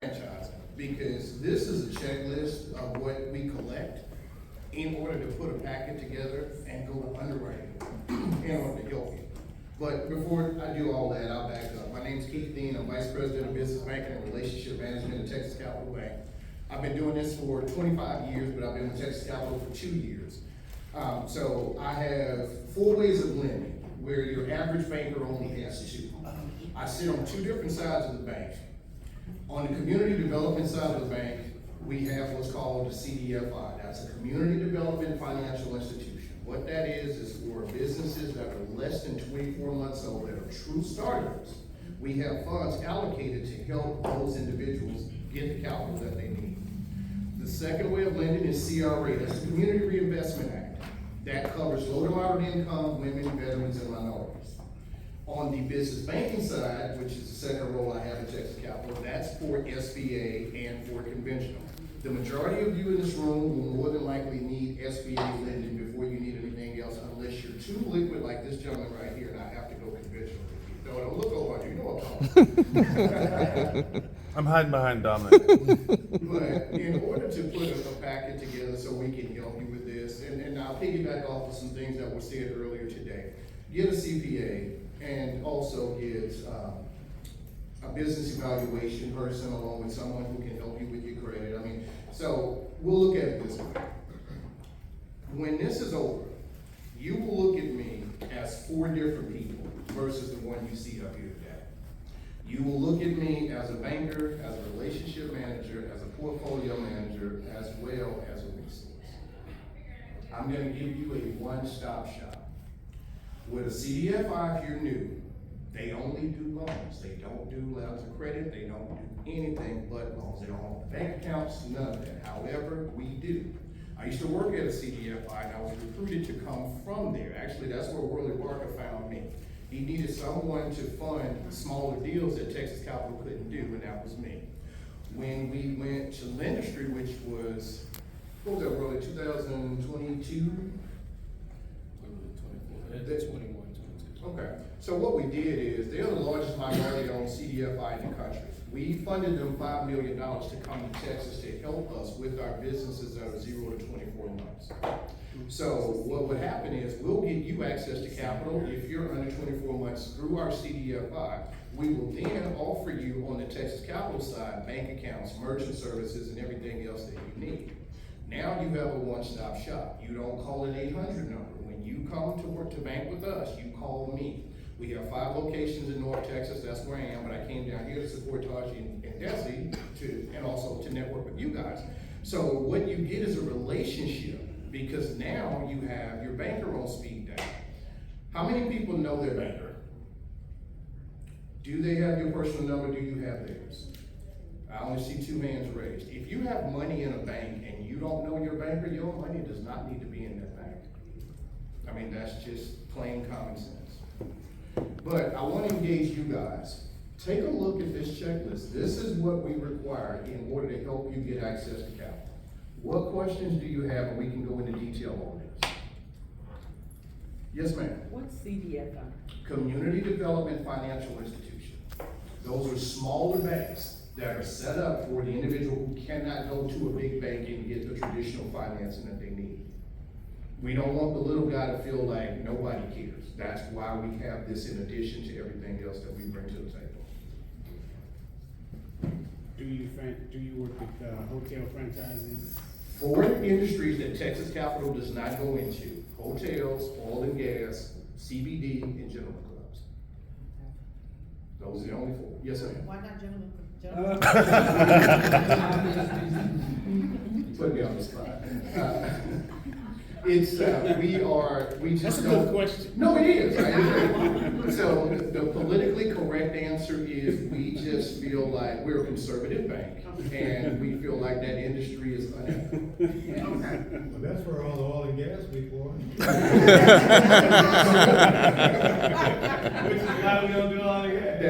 franchising, because this is a checklist of what we collect in order to put a packet together and go to underwriting in order to help you. But before I do all that, I'll back up. My name's Keith Dean. I'm Vice President of Business Banking and Relationship Management at Texas Capital Bank. I've been doing this for 25 years, but I've been with Texas Capital for 2 years. So I have 4 ways of lending, where your average banker only has 2. I sit on 2 different sides of the bank. On the community development side of the bank, we have what's called a CDFI. That's a Community Development Financial Institution. What that is for businesses that are less than 24 months old, that are true startups. We have funds allocated to help those individuals get the capital that they need. The second way of lending is CRA. That's the Community Reinvestment Act. That covers low to moderate income, women, veterans, and minorities. On the business banking side, which is the second role I have at Texas Capital, that's for SBA and for conventional. The majority of you in this room will more than likely need SBA lending before you need anything else, unless you're too liquid like this gentleman right here, and I have to go conventional. No, don't look over, you know what I'm talking about. I'm hiding behind Dominic. But in order to put a packet together so we can help you with this, and I'll piggyback off of some things that were said earlier today, get a CPA and also get a business evaluation person along with someone who can help you with your credit. I mean, so we'll look at it this way. When this is over, you will look at me as 4 different people versus the one you see up here today. You will look at me as a banker, as a relationship manager, as a portfolio manager, as well as a resource. I'm gonna give you a one-stop shop. With a CDFI, if you're new, they only do loans. They don't do letters of credit. They don't do anything but loans. They don't have bank accounts, none of that. However, we do. I used to work at a CDFI and I was recruited to come from there. Actually, that's where Worley Parker found me. He needed someone to fund smaller deals that Texas Capital couldn't do, and that was me. When we went to Lendistry, which was, what was that, Worley, 2022? That's 21, 22. Okay, so what we did is, they're the largest minority-owned CDFI in the country. We funded them $5 million to come to Texas to help us with our businesses that are 0 to 24 months. So what would happen is, we'll give you access to capital if you're under 24 months through our CDFI. We will then offer you on the Texas Capital side, bank accounts, merchant services, and everything else that you need. Now you have a one-stop shop. You don't call an 800 number. When you come to work to bank with us, you call me. We have 5 locations in North Texas, that's where I am, but I came down here to support Taji and Desi and also to network with you guys. So what you get is a relationship, because now you have your banker on speed dial. How many people know their banker? Do they have your personal number? Do you have theirs? I only see 2 hands raised. If you have money in a bank and you don't know your banker, your money does not need to be in that bank. I mean, that's just plain common sense. But I want to engage you guys. Take a look at this checklist. This is what we require in order to help you get access to capital. What questions do you have, and we can go into detail on this? Yes, ma'am. What's CDFI? Community Development Financial Institution. Those are smaller banks that are set up for the individual who cannot go to a big bank and get the traditional financing that they need. We don't want the little guy to feel like nobody cares. That's why we have this in addition to everything else that we bring to the table. Do you work with hotel franchises? 4 industries that Texas Capital does not go into: hotels, oil and gas, CBD, and gentlemen clubs. Those are the only 4. Yes, ma'am. Why not gentlemen? Put me on the spot. It's, we just That's a don't. good question. No, it is. Right? So the politically correct answer is, we just feel like we're a conservative bank, and we feel like that industry is unethical. Well, that's where all the oil and gas people are. Which is why we don't do all of that.